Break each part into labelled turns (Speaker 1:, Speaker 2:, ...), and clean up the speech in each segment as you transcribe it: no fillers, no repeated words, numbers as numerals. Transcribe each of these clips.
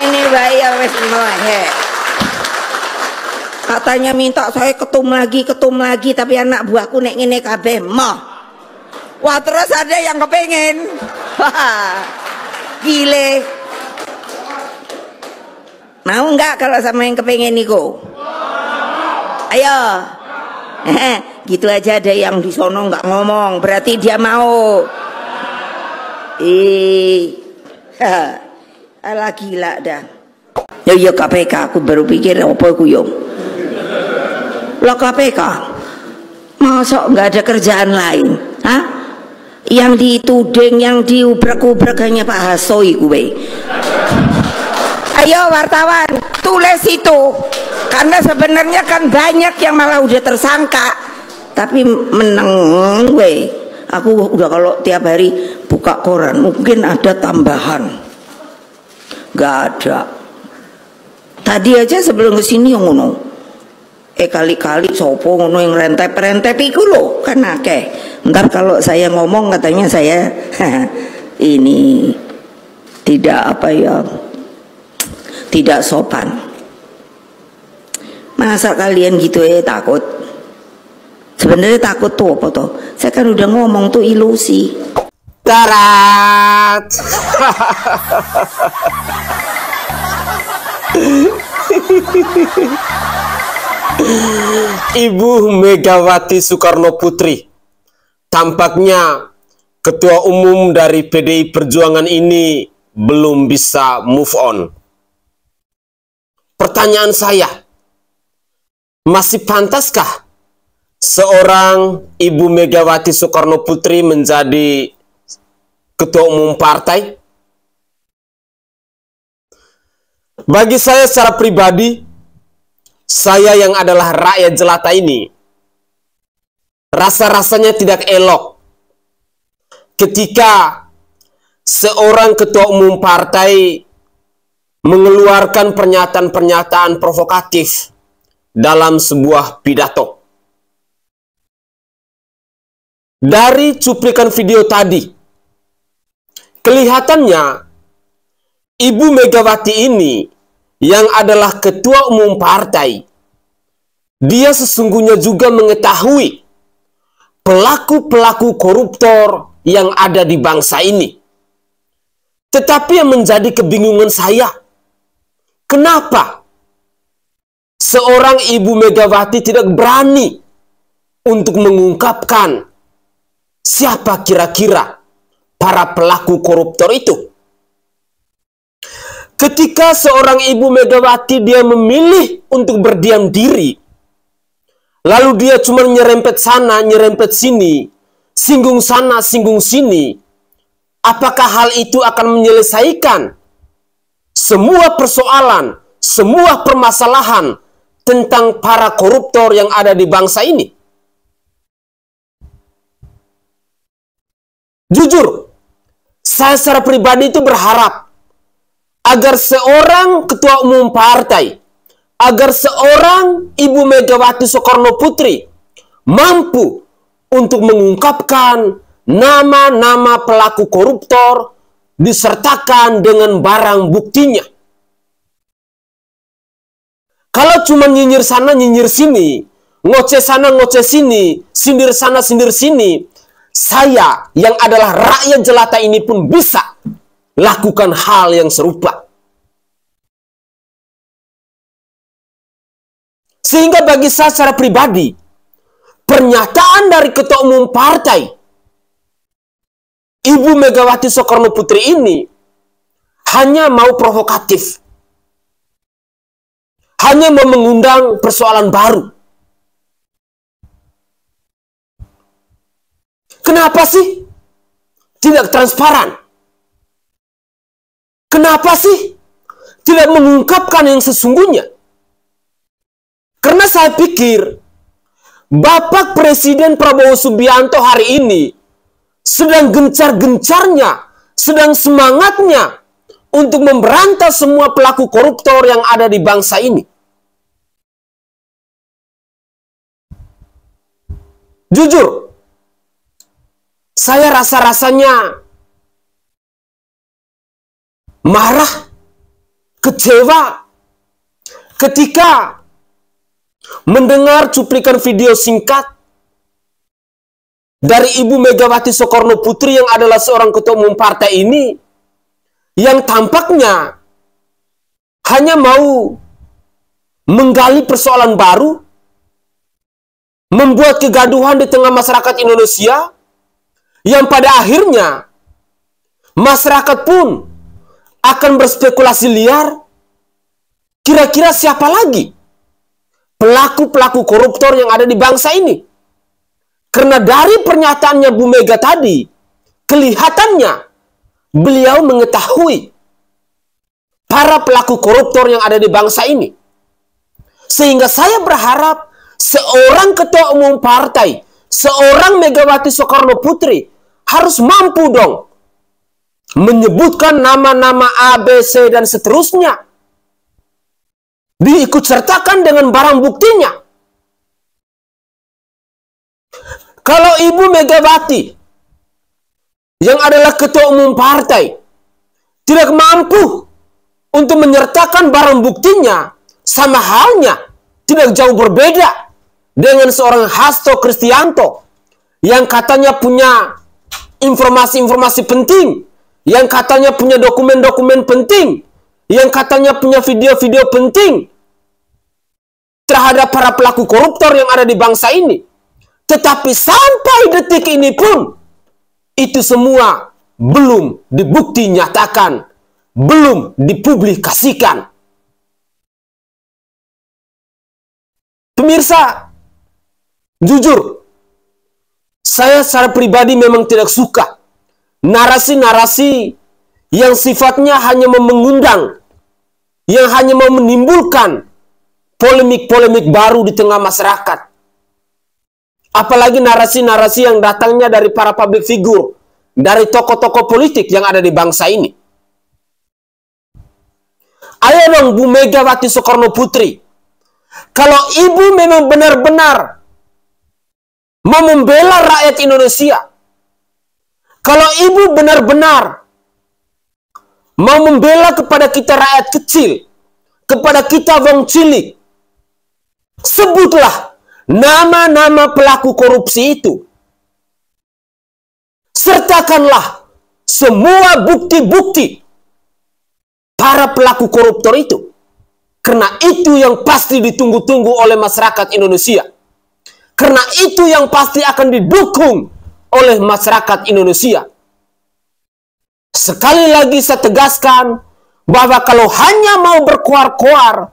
Speaker 1: ngene wae ya wis he. Katanya minta saya ketum lagi, tapi anak buahku nek ngene kabeh moh. Wah, terus ada yang kepengen. Wah, gile. Mau enggak kalau sama yang kepengen niku? Ayo. Gitu aja, ada yang di sono nggak ngomong, berarti dia mau. Alah gila dah. Ya KPK, aku baru pikir apa aku yo. Lah KPK, masa nggak ada kerjaan lain? Hah? Yang dituding, yang diubrak-ubrak hanya Pak Hasoi gue. Ayo wartawan, tulis itu. Karena sebenarnya kan banyak yang malah udah tersangka, tapi menang gue. Aku udah kalau tiap hari buka koran, mungkin ada tambahan. Gak ada. Tadi aja sebelum kesini yang ngono. Kali-kali sopo ngono yang rentep-rentep iku lho, kan akeh. Ntar kalau saya ngomong katanya saya ini tidak tidak sopan. Masa kalian gitu takut? Sebenarnya takut tuh apa tuh? Saya kan udah ngomong tuh ilusi.
Speaker 2: Tarat. Ibu Megawati Soekarno Putri, tampaknya ketua umum dari PDI Perjuangan ini belum bisa move on. Pertanyaan saya, masih pantaskah seorang Ibu Megawati Soekarno Putri menjadi ketua umum partai? Bagi saya secara pribadi, saya yang adalah rakyat jelata ini, rasa-rasanya tidak elok ketika seorang ketua umum partai mengeluarkan pernyataan-pernyataan provokatif dalam sebuah pidato. Dari cuplikan video tadi, kelihatannya Ibu Megawati ini yang adalah ketua umum partai, dia sesungguhnya juga mengetahui pelaku-pelaku koruptor yang ada di bangsa ini. Tetapi yang menjadi kebingungan saya, kenapa seorang Ibu Megawati tidak berani untuk mengungkapkan siapa kira-kira para pelaku koruptor itu? Ketika seorang Ibu Megawati dia memilih untuk berdiam diri, lalu dia cuma nyerempet sana, nyerempet sini, singgung sana, singgung sini, apakah hal itu akan menyelesaikan semua persoalan, semua permasalahan tentang para koruptor yang ada di bangsa ini? Jujur, saya secara pribadi itu berharap agar seorang ketua umum partai, agar seorang Ibu Megawati Soekarno Putri mampu untuk mengungkapkan nama-nama pelaku koruptor disertakan dengan barang buktinya. Kalau cuma nyinyir sana, nyinyir sini, ngoceh sana, ngoceh sini, sindir sana, sindir sini, saya yang adalah rakyat jelata ini pun bisa lakukan hal yang serupa. Sehingga bagi saya secara pribadi, pernyataan dari ketua umum partai Ibu Megawati Soekarno Putri ini hanya mau provokatif, hanya mau mengundang persoalan baru. Kenapa sih tidak transparan? Kenapa sih tidak mengungkapkan yang sesungguhnya? Karena saya pikir Bapak Presiden Prabowo Subianto hari ini sedang gencar-gencarnya, sedang semangatnya untuk memberantas semua pelaku koruptor yang ada di bangsa ini. Jujur, saya rasa-rasanya marah kecewa ketika mendengar cuplikan video singkat dari Ibu Megawati Soekarno Putri yang adalah seorang ketua umum partai ini, yang tampaknya hanya mau menggali persoalan baru, membuat kegaduhan di tengah masyarakat Indonesia, yang pada akhirnya masyarakat pun akan berspekulasi liar, kira-kira siapa lagi pelaku-pelaku koruptor yang ada di bangsa ini. Karena dari pernyataannya Bu Mega tadi, kelihatannya beliau mengetahui para pelaku koruptor yang ada di bangsa ini. Sehingga saya berharap seorang ketua umum partai, seorang Megawati Soekarno Putri harus mampu dong menyebutkan nama-nama A, B, C, dan seterusnya. Diikut sertakan dengan barang buktinya. Kalau Ibu Megawati yang adalah ketua umum partai tidak mampu untuk menyertakan barang buktinya, sama halnya tidak jauh berbeda dengan seorang Hasto Kristianto yang katanya punya informasi-informasi penting, yang katanya punya dokumen-dokumen penting, yang katanya punya video-video penting terhadap para pelaku koruptor yang ada di bangsa ini. Tetapi sampai detik ini pun, itu semua belum dibukti nyatakan, belum dipublikasikan. Pemirsa, jujur, saya secara pribadi memang tidak suka narasi-narasi yang sifatnya hanya mengundang, yang hanya mau menimbulkan polemik-polemik baru di tengah masyarakat. Apalagi narasi-narasi yang datangnya dari para public figure, dari tokoh-tokoh politik yang ada di bangsa ini. Ayo dong Bu Megawati Soekarno Putri, kalau Ibu memang benar-benar mau membela rakyat Indonesia, kalau Ibu benar-benar mau membela kepada kita rakyat kecil, kepada kita wong cilik, sebutlah nama-nama pelaku korupsi itu. Sertakanlah semua bukti-bukti para pelaku koruptor itu. Karena itu yang pasti ditunggu-tunggu oleh masyarakat Indonesia. Karena itu yang pasti akan didukung oleh masyarakat Indonesia. Sekali lagi saya tegaskan bahwa kalau hanya mau berkoar-koar,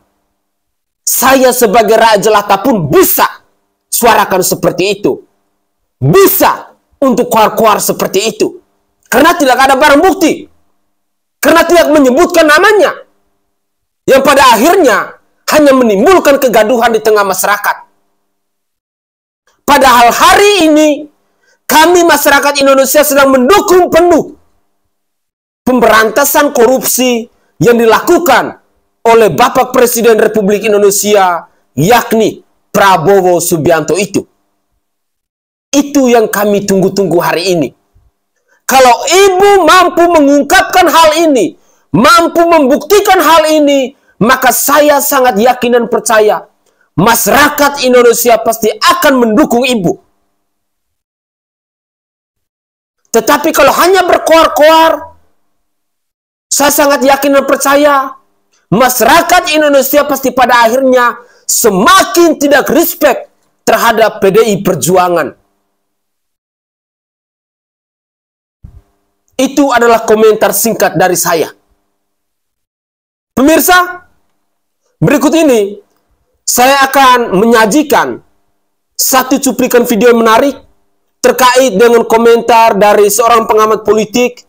Speaker 2: saya sebagai rakyat jelata pun bisa suarakan seperti itu. Bisa untuk koar-koar seperti itu. Karena tidak ada barang bukti. Karena tidak menyebutkan namanya. Yang pada akhirnya hanya menimbulkan kegaduhan di tengah masyarakat. Padahal hari ini kami masyarakat Indonesia sedang mendukung penuh pemberantasan korupsi yang dilakukan oleh Bapak Presiden Republik Indonesia, yakni Prabowo Subianto itu. Itu yang kami tunggu-tunggu hari ini. Kalau Ibu mampu mengungkapkan hal ini, mampu membuktikan hal ini, maka saya sangat yakin dan percaya masyarakat Indonesia pasti akan mendukung Ibu. Tetapi kalau hanya berkoar-koar, saya sangat yakin dan percaya masyarakat Indonesia pasti pada akhirnya semakin tidak respect terhadap PDI Perjuangan. Itu adalah komentar singkat dari saya. Pemirsa, berikut ini saya akan menyajikan satu cuplikan video menarik terkait dengan komentar dari seorang pengamat politik,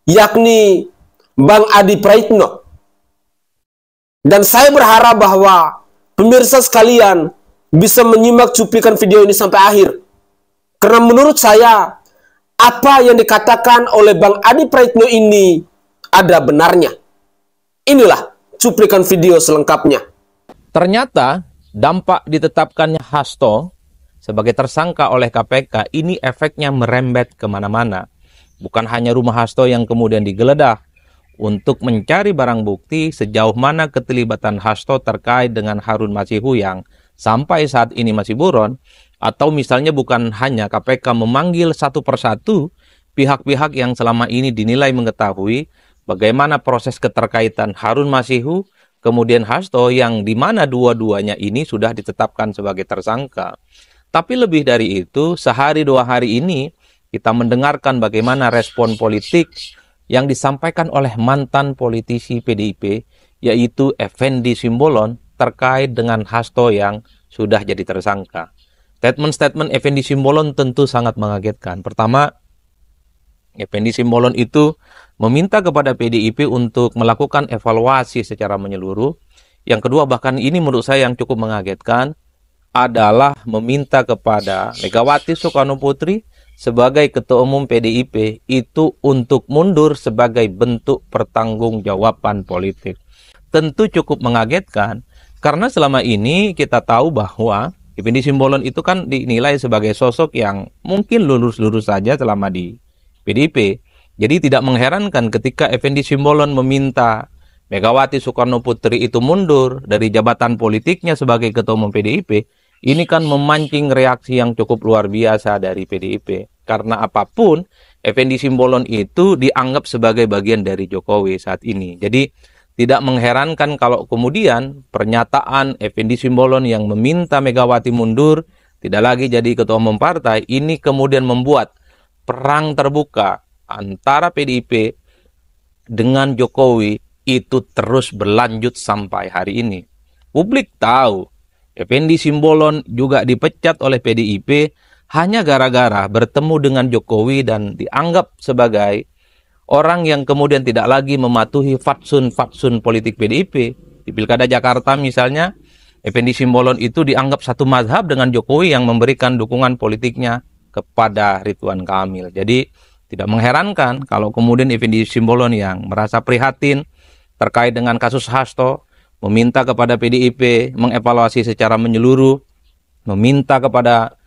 Speaker 2: yakni Bang Adi Praitno. Dan saya berharap bahwa pemirsa sekalian bisa menyimak cuplikan video ini sampai akhir. Karena menurut saya, apa yang dikatakan oleh Bang Adi Praitno ini ada benarnya. Inilah cuplikan video selengkapnya.
Speaker 3: Ternyata dampak ditetapkannya Hasto sebagai tersangka oleh KPK ini efeknya merembet kemana-mana. Bukan hanya rumah Hasto yang kemudian digeledah untuk mencari barang bukti sejauh mana keterlibatan Hasto terkait dengan Harun Masihu yang sampai saat ini masih buron, atau misalnya bukan hanya KPK memanggil satu persatu pihak-pihak yang selama ini dinilai mengetahui bagaimana proses keterkaitan Harun Masihu kemudian Hasto, yang dimana dua-duanya ini sudah ditetapkan sebagai tersangka. Tapi lebih dari itu, sehari dua hari ini kita mendengarkan bagaimana respon politik yang disampaikan oleh mantan politisi PDIP, yaitu Effendi Simbolon, terkait dengan Hasto yang sudah jadi tersangka. Statement-statement Effendi Simbolon tentu sangat mengagetkan. Pertama, Effendi Simbolon itu meminta kepada PDIP untuk melakukan evaluasi secara menyeluruh. Yang kedua, bahkan ini menurut saya yang cukup mengagetkan, adalah meminta kepada Megawati Soekarno Putri sebagai Ketua Umum PDIP itu untuk mundur sebagai bentuk pertanggungjawaban politik. Tentu cukup mengagetkan, karena selama ini kita tahu bahwa Effendi Simbolon itu kan dinilai sebagai sosok yang mungkin lurus-lurus saja selama di PDIP. Jadi tidak mengherankan ketika Effendi Simbolon meminta Megawati Soekarno Putri itu mundur dari jabatan politiknya sebagai Ketua Umum PDIP. Ini kan memancing reaksi yang cukup luar biasa dari PDIP. Karena apapun, Effendi Simbolon itu dianggap sebagai bagian dari Jokowi saat ini. Jadi tidak mengherankan kalau kemudian pernyataan Effendi Simbolon yang meminta Megawati mundur, tidak lagi jadi Ketua Umum partai, ini kemudian membuat perang terbuka antara PDIP dengan Jokowi itu terus berlanjut sampai hari ini. Publik tahu Effendi Simbolon juga dipecat oleh PDIP hanya gara-gara bertemu dengan Jokowi dan dianggap sebagai orang yang kemudian tidak lagi mematuhi fatsun-fatsun politik PDIP. Di Pilkada Jakarta misalnya, Effendi Simbolon itu dianggap satu mazhab dengan Jokowi yang memberikan dukungan politiknya kepada Ridwan Kamil. Jadi tidak mengherankan kalau kemudian Effendi Simbolon yang merasa prihatin terkait dengan kasus Hasto, meminta kepada PDIP mengevaluasi secara menyeluruh, meminta kepada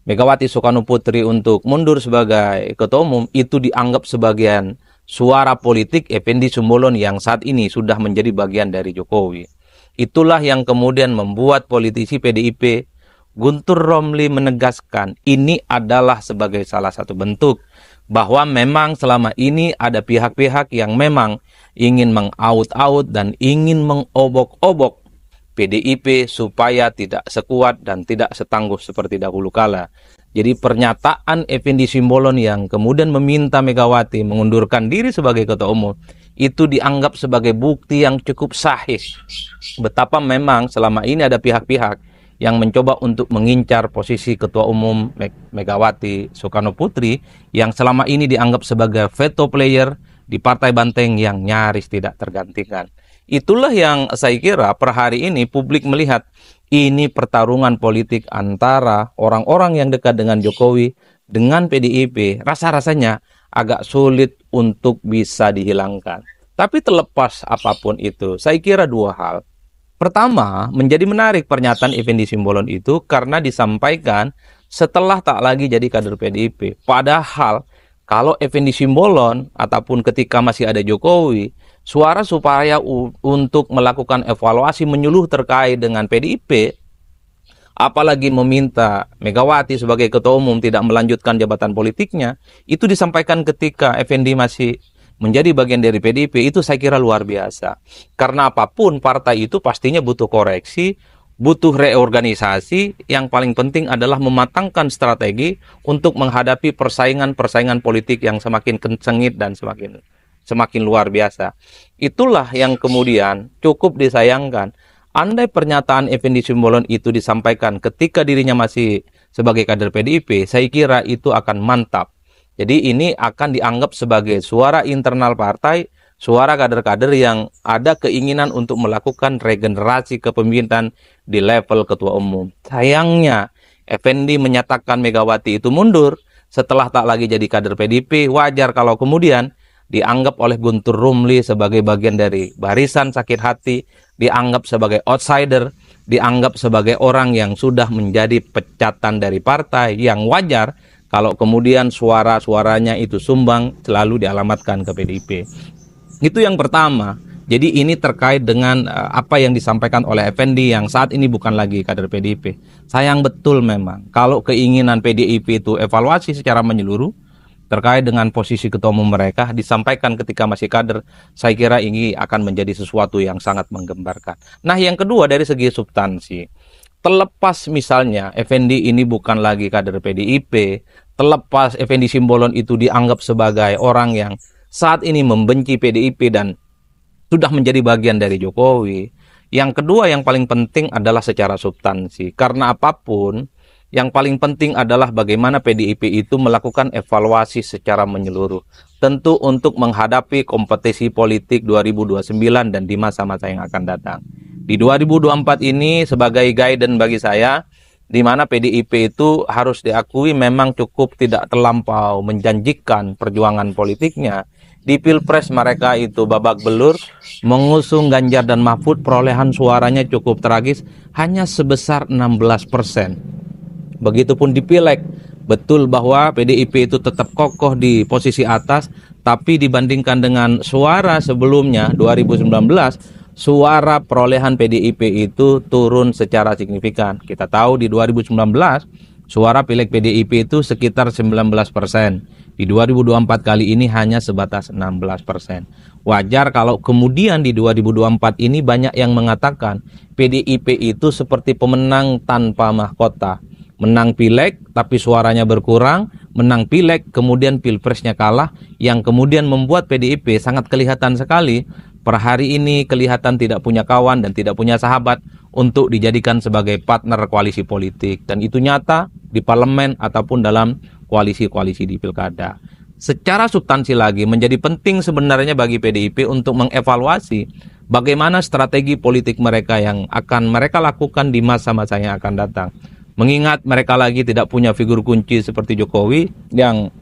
Speaker 3: Megawati Soekarno Putri untuk mundur sebagai Ketua Umum, itu dianggap sebagian suara politik Effendi Simbolon yang saat ini sudah menjadi bagian dari Jokowi. Itulah yang kemudian membuat politisi PDIP Guntur Romli menegaskan ini adalah sebagai salah satu bentuk bahwa memang selama ini ada pihak-pihak yang memang ingin mengaut-aut dan ingin mengobok-obok PDIP supaya tidak sekuat dan tidak setangguh seperti dahulu kala. Jadi pernyataan Effendi Simbolon yang kemudian meminta Megawati mengundurkan diri sebagai Ketua Umum itu dianggap sebagai bukti yang cukup sahih betapa memang selama ini ada pihak-pihak yang mencoba untuk mengincar posisi Ketua Umum Megawati Soekarno Putri yang selama ini dianggap sebagai veto player di Partai Banteng yang nyaris tidak tergantikan. Itulah yang saya kira per hari ini publik melihat ini pertarungan politik antara orang-orang yang dekat dengan Jokowi dengan PDIP. Rasa-rasanya agak sulit untuk bisa dihilangkan. Tapi terlepas apapun itu, saya kira dua hal. Pertama, menjadi menarik pernyataan Effendi Simbolon itu karena disampaikan setelah tak lagi jadi kader PDIP. Padahal kalau Effendi Simbolon ataupun ketika masih ada Jokowi, suara supaya untuk melakukan evaluasi menyeluruh terkait dengan PDIP, apalagi meminta Megawati sebagai Ketua Umum tidak melanjutkan jabatan politiknya, itu disampaikan ketika Effendi masih menjadi bagian dari PDIP, itu saya kira luar biasa. Karena apapun partai itu pastinya butuh koreksi, butuh reorganisasi, yang paling penting adalah mematangkan strategi untuk menghadapi persaingan-persaingan politik yang semakin kencengit dan semakin luar biasa. Itulah yang kemudian cukup disayangkan. Andai pernyataan Effendi Simbolon itu disampaikan ketika dirinya masih sebagai kader PDIP, saya kira itu akan mantap. Jadi ini akan dianggap sebagai suara internal partai, suara kader-kader yang ada keinginan untuk melakukan regenerasi kepemimpinan di level Ketua Umum. Sayangnya, Effendi menyatakan Megawati itu mundur setelah tak lagi jadi kader PDIP. Wajar kalau kemudian dianggap oleh Guntur Romli sebagai bagian dari barisan sakit hati, dianggap sebagai outsider, dianggap sebagai orang yang sudah menjadi pecatan dari partai, yang wajar kalau kemudian suara-suaranya itu sumbang selalu dialamatkan ke PDIP. Itu yang pertama. Jadi ini terkait dengan apa yang disampaikan oleh Effendi yang saat ini bukan lagi kader PDIP. Sayang betul memang kalau keinginan PDIP itu evaluasi secara menyeluruh terkait dengan posisi ketua umum mereka disampaikan ketika masih kader, saya kira ini akan menjadi sesuatu yang sangat menggembarkan. Nah, yang kedua dari segi substansi, terlepas misalnya Effendi ini bukan lagi kader PDIP, terlepas Effendi Simbolon itu dianggap sebagai orang yang saat ini membenci PDIP dan sudah menjadi bagian dari Jokowi. Yang kedua yang paling penting adalah secara substansi. Karena apapun, yang paling penting adalah bagaimana PDIP itu melakukan evaluasi secara menyeluruh. Tentu untuk menghadapi kompetisi politik 2029 dan di masa-masa yang akan datang. Di 2024 ini sebagai guidance bagi saya, di mana PDIP itu harus diakui memang cukup tidak terlampau menjanjikan perjuangan politiknya. Di Pilpres mereka itu babak belur, mengusung Ganjar dan Mahfud, perolehan suaranya cukup tragis, hanya sebesar 16%. Begitupun di Pileg, betul bahwa PDIP itu tetap kokoh di posisi atas, tapi dibandingkan dengan suara sebelumnya 2019, suara perolehan PDIP itu turun secara signifikan. Kita tahu di 2019 suara Pileg PDIP itu sekitar 19%. Di 2024 kali ini hanya sebatas 16%. Wajar kalau kemudian di 2024 ini banyak yang mengatakan PDIP itu seperti pemenang tanpa mahkota. Menang Pileg tapi suaranya berkurang, menang Pileg kemudian Pilpresnya kalah, yang kemudian membuat PDIP sangat kelihatan sekali per hari ini kelihatan tidak punya kawan dan tidak punya sahabat untuk dijadikan sebagai partner koalisi politik. Dan itu nyata di parlemen ataupun dalam koalisi-koalisi di pilkada. Secara substansi lagi menjadi penting sebenarnya bagi PDIP untuk mengevaluasi bagaimana strategi politik mereka yang akan mereka lakukan di masa-masa yang akan datang. Mengingat mereka lagi tidak punya figur kunci seperti Jokowi yang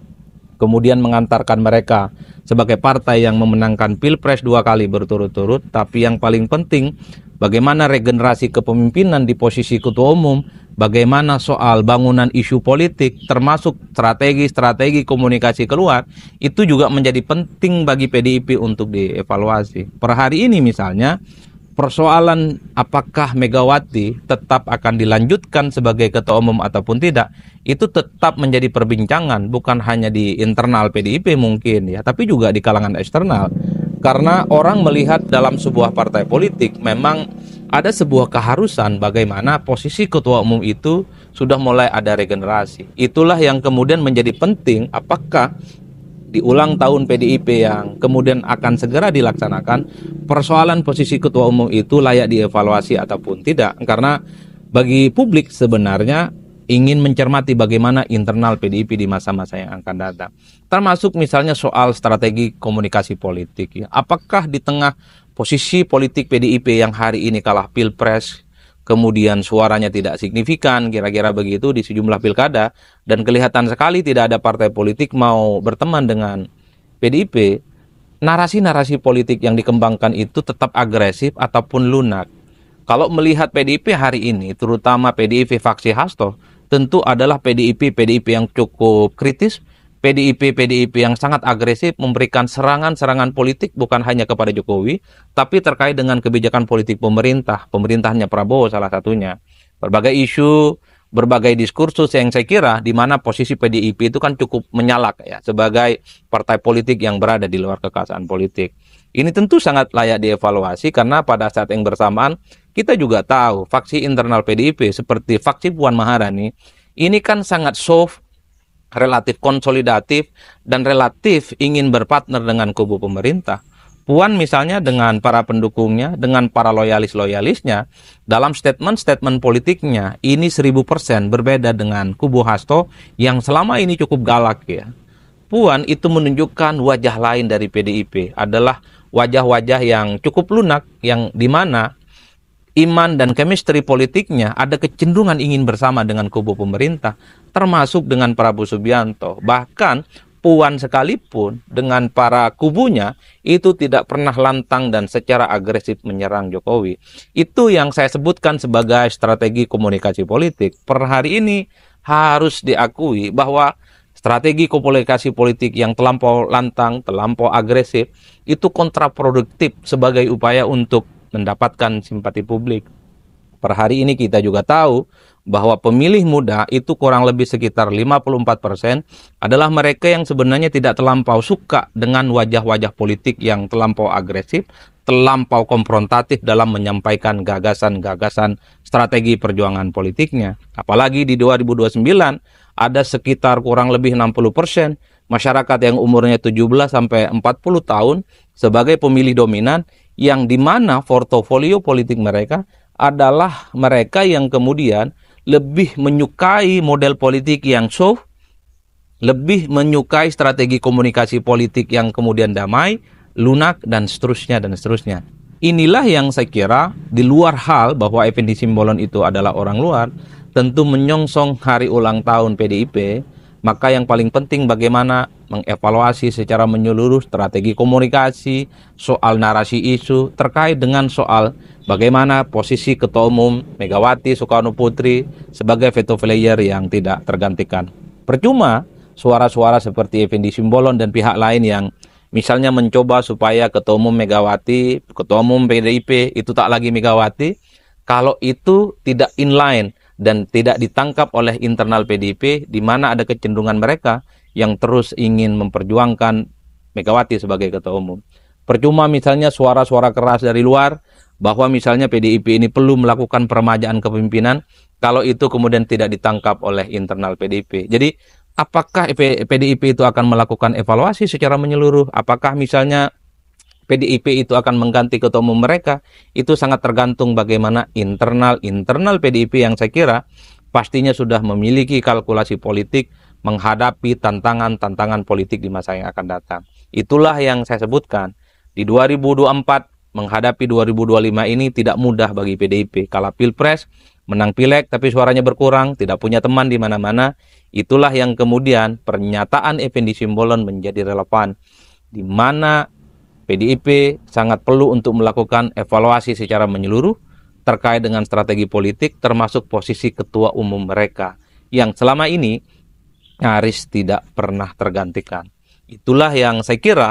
Speaker 3: kemudian mengantarkan mereka sebagai partai yang memenangkan Pilpres 2 kali berturut-turut. Tapi yang paling penting, bagaimana regenerasi kepemimpinan di posisi ketua umum, bagaimana soal bangunan isu politik, termasuk strategi-strategi komunikasi keluar, itu juga menjadi penting bagi PDIP untuk dievaluasi. Per hari ini misalnya, persoalan apakah Megawati tetap akan dilanjutkan sebagai ketua umum ataupun tidak, itu tetap menjadi perbincangan, bukan hanya di internal PDIP mungkin ya, tapi juga di kalangan eksternal. Karena orang melihat dalam sebuah partai politik memang ada sebuah keharusan bagaimana posisi ketua umum itu sudah mulai ada regenerasi. Itulah yang kemudian menjadi penting, apakah di ulang tahun PDIP yang kemudian akan segera dilaksanakan, persoalan posisi ketua umum itu layak dievaluasi ataupun tidak. Karena bagi publik sebenarnya ingin mencermati bagaimana internal PDIP di masa-masa yang akan datang. Termasuk misalnya soal strategi komunikasi politik. Ya. Apakah di tengah posisi politik PDIP yang hari ini kalah Pilpres, kemudian suaranya tidak signifikan, kira-kira begitu di sejumlah pilkada, dan kelihatan sekali tidak ada partai politik mau berteman dengan PDIP, narasi-narasi politik yang dikembangkan itu tetap agresif ataupun lunak. Kalau melihat PDIP hari ini, terutama PDIP faksi Hasto, tentu adalah PDIP yang cukup kritis, PDIP yang sangat agresif memberikan serangan-serangan politik bukan hanya kepada Jokowi, tapi terkait dengan kebijakan politik pemerintahannya Prabowo salah satunya. Berbagai isu, berbagai diskursus yang saya kira di mana posisi PDIP itu kan cukup menyalak ya sebagai partai politik yang berada di luar kekuasaan politik. Ini tentu sangat layak dievaluasi karena pada saat yang bersamaan kita juga tahu faksi internal PDIP seperti faksi Puan Maharani ini kan sangat soft, relatif konsolidatif, dan relatif ingin berpartner dengan kubu pemerintah. Puan misalnya dengan para pendukungnya, dengan para loyalis-loyalisnya, dalam statement-statement politiknya, ini 1000% berbeda dengan kubu Hasto yang selama ini cukup galak ya. Puan itu menunjukkan wajah lain dari PDIP, adalah wajah-wajah yang cukup lunak, yang dimana iman dan chemistry politiknya ada kecenderungan ingin bersama dengan kubu pemerintah, termasuk dengan Prabowo Subianto. Bahkan Puan sekalipun dengan para kubunya itu tidak pernah lantang dan secara agresif menyerang Jokowi. Itu yang saya sebutkan sebagai strategi komunikasi politik. Per hari ini harus diakui bahwa Strategi komunikasi politik yang terlampau lantang, terlampau agresif, itu kontraproduktif sebagai upaya untuk mendapatkan simpati publik. Per hari ini kita juga tahu bahwa pemilih muda itu kurang lebih sekitar 54% adalah mereka yang sebenarnya tidak terlampau suka dengan wajah-wajah politik yang terlampau agresif, terlampau konfrontatif dalam menyampaikan gagasan-gagasan strategi perjuangan politiknya. Apalagi di 2029 ada sekitar kurang lebih 60% masyarakat yang umurnya 17 sampai 40 tahun sebagai pemilih dominan yang di mana portofolio politik mereka adalah mereka yang kemudian lebih menyukai model politik yang soft, lebih menyukai strategi komunikasi politik yang kemudian damai, lunak, dan seterusnya, dan seterusnya. Inilah yang saya kira di luar hal bahwa Effendi Simbolon itu adalah orang luar, tentu menyongsong hari ulang tahun PDIP, maka yang paling penting bagaimana mengevaluasi secara menyeluruh strategi komunikasi, soal narasi isu, terkait dengan soal bagaimana posisi Ketua Umum Megawati Soekarno Putri sebagai veto player yang tidak tergantikan. Percuma suara-suara seperti Effendi Simbolon dan pihak lain yang misalnya mencoba supaya Ketua Umum Megawati, Ketua Umum PDIP itu tak lagi Megawati, kalau itu tidak inline dan tidak ditangkap oleh internal PDIP, di mana ada kecenderungan mereka yang terus ingin memperjuangkan Megawati sebagai Ketua Umum. Percuma misalnya suara-suara keras dari luar, bahwa misalnya PDIP ini perlu melakukan peremajaan kepemimpinan, kalau itu kemudian tidak ditangkap oleh internal PDIP. Jadi, apakah PDIP itu akan melakukan evaluasi secara menyeluruh? Apakah misalnya PDIP itu akan mengganti ketua umum mereka? Itu sangat tergantung bagaimana internal PDIP yang saya kira pastinya sudah memiliki kalkulasi politik menghadapi tantangan-tantangan politik di masa yang akan datang. Itulah yang saya sebutkan. Di 2024 menghadapi 2025 ini tidak mudah bagi PDIP. Kalah Pilpres, menang Pileg tapi suaranya berkurang, tidak punya teman di mana-mana. Itulah yang kemudian pernyataan Effendi Simbolon menjadi relevan, di mana PDIP sangat perlu untuk melakukan evaluasi secara menyeluruh terkait dengan strategi politik, termasuk posisi ketua umum mereka yang selama ini nyaris tidak pernah tergantikan. Itulah yang saya kira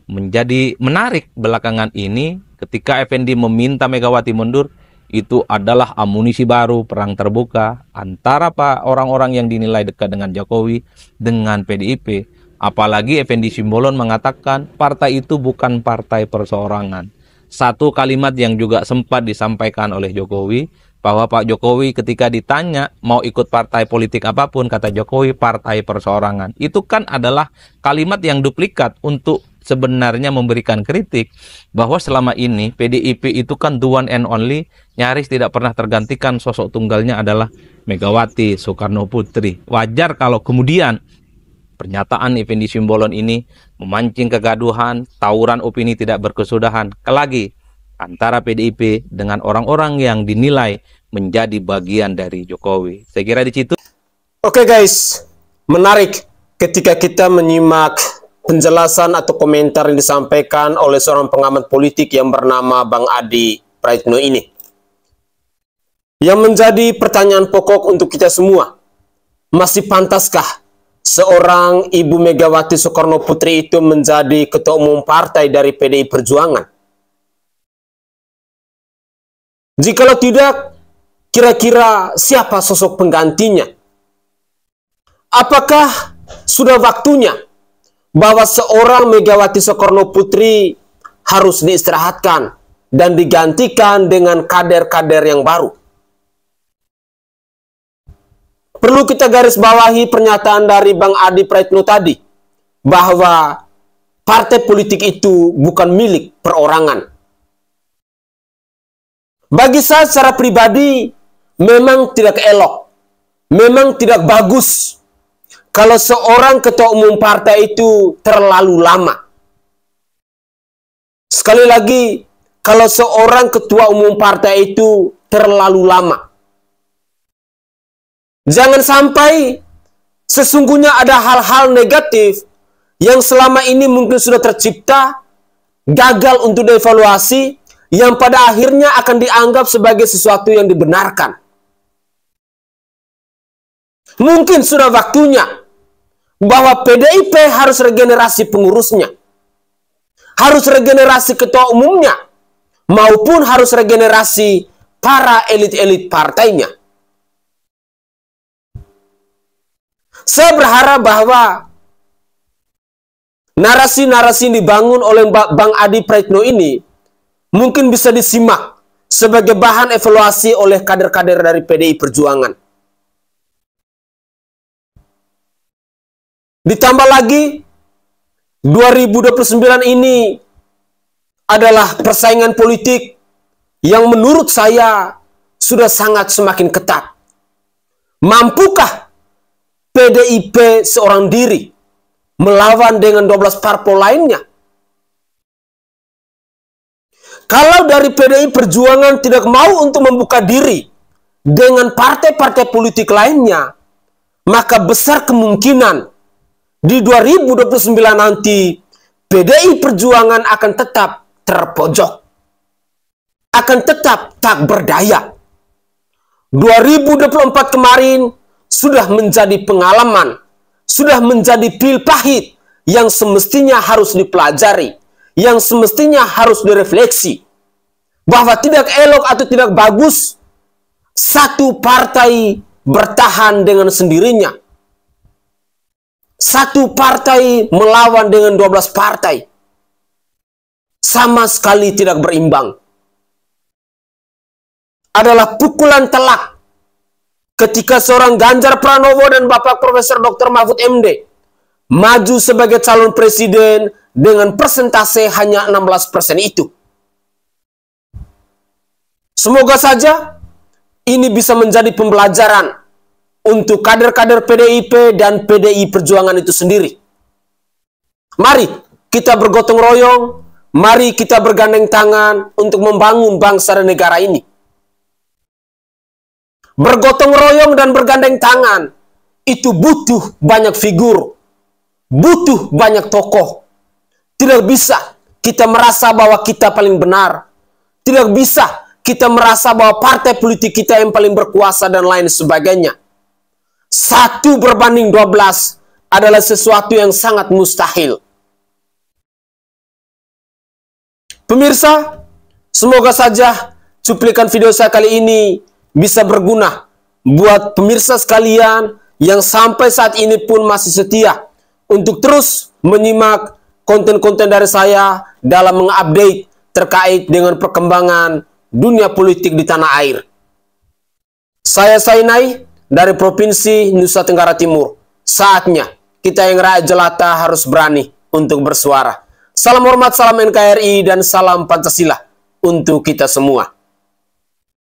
Speaker 3: menjadi menarik belakangan ini ketika Effendi meminta Megawati mundur. Itu adalah amunisi baru perang terbuka antara orang-orang yang dinilai dekat dengan Jokowi dengan PDIP. Apalagi Effendi Simbolon mengatakan partai itu bukan partai perseorangan. Satu kalimat yang juga sempat disampaikan oleh Jokowi, bahwa Pak Jokowi ketika ditanya mau ikut partai politik apapun, kata Jokowi partai perseorangan. Itu kan adalah kalimat yang duplikat untuk sebenarnya memberikan kritik bahwa selama ini PDIP itu kan the one and only, nyaris tidak pernah tergantikan, sosok tunggalnya adalah Megawati Soekarno Putri. Wajar kalau kemudian pernyataan Effendi Simbolon ini memancing kegaduhan, tawuran opini tidak berkesudahan lagi antara PDIP dengan orang-orang yang dinilai menjadi bagian dari Jokowi. Saya kira di situ.
Speaker 2: Oke guys, menarik ketika kita menyimak penjelasan atau komentar yang disampaikan oleh seorang pengamat politik yang bernama Bang Adi Praitno ini. Yang menjadi pertanyaan pokok untuk kita semua, masih pantaskah seorang Ibu Megawati Soekarno Putri itu menjadi ketua umum partai dari PDI Perjuangan? Jikalau tidak, kira-kira siapa sosok penggantinya? Apakah sudah waktunya bahwa seorang Megawati Soekarno Putri harus diistirahatkan dan digantikan dengan kader-kader yang baru? Perlu kita garis bawahi pernyataan dari Bang Adi Praitno tadi, bahwa partai politik itu bukan milik perorangan. Bagi saya secara pribadi, memang tidak elok, memang tidak bagus kalau seorang ketua umum partai itu terlalu lama. Sekali lagi, kalau seorang ketua umum partai itu terlalu lama. Jangan sampai sesungguhnya ada hal-hal negatif yang selama ini mungkin sudah tercipta, gagal untuk dievaluasi, yang pada akhirnya akan dianggap sebagai sesuatu yang dibenarkan. Mungkin sudah waktunya bahwa PDIP harus regenerasi pengurusnya, harus regenerasi ketua umumnya, maupun harus regenerasi para elit-elit partainya. Saya berharap bahwa narasi-narasi yang dibangun oleh Bang Adi Praitno ini mungkin bisa disimak sebagai bahan evaluasi oleh kader-kader dari PDI Perjuangan. Ditambah lagi, 2029 ini adalah persaingan politik yang menurut saya sudah sangat semakin ketat. Mampukah PDIP seorang diri melawan dengan 12 parpol lainnya? Kalau dari PDI Perjuangan tidak mau untuk membuka diri dengan partai-partai politik lainnya, maka besar kemungkinan di 2029 nanti PDI Perjuangan akan tetap terpojok, akan tetap tak berdaya. 2024 kemarin sudah menjadi pengalaman, sudah menjadi pil pahit yang semestinya harus dipelajari, yang semestinya harus direfleksi, bahwa tidak elok atau tidak bagus satu partai bertahan dengan sendirinya, satu partai melawan dengan 12 partai. Sama sekali tidak berimbang. Adalah pukulan telak ketika seorang Ganjar Pranowo dan Bapak Profesor Dr. Mahfud MD maju sebagai calon presiden dengan persentase hanya 16% itu. Semoga saja ini bisa menjadi pembelajaran untuk kader-kader PDIP dan PDI Perjuangan itu sendiri. Mari kita bergotong royong, mari kita bergandeng tangan untuk membangun bangsa dan negara ini. Bergotong royong dan bergandeng tangan itu butuh banyak figur, butuh banyak tokoh. Tidak bisa kita merasa bahwa kita paling benar. Tidak bisa kita merasa bahwa partai politik kita yang paling berkuasa dan lain sebagainya. 1 berbanding 12 adalah sesuatu yang sangat mustahil. Pemirsa, semoga saja cuplikan video saya kali ini bisa berguna buat pemirsa sekalian yang sampai saat ini pun masih setia untuk terus menyimak konten-konten dari saya dalam mengupdate terkait dengan perkembangan dunia politik di tanah air. Saya Sainai dari Provinsi Nusa Tenggara Timur. Saatnya kita yang rakyat jelata harus berani untuk bersuara. Salam hormat, salam NKRI, dan salam Pancasila untuk kita semua.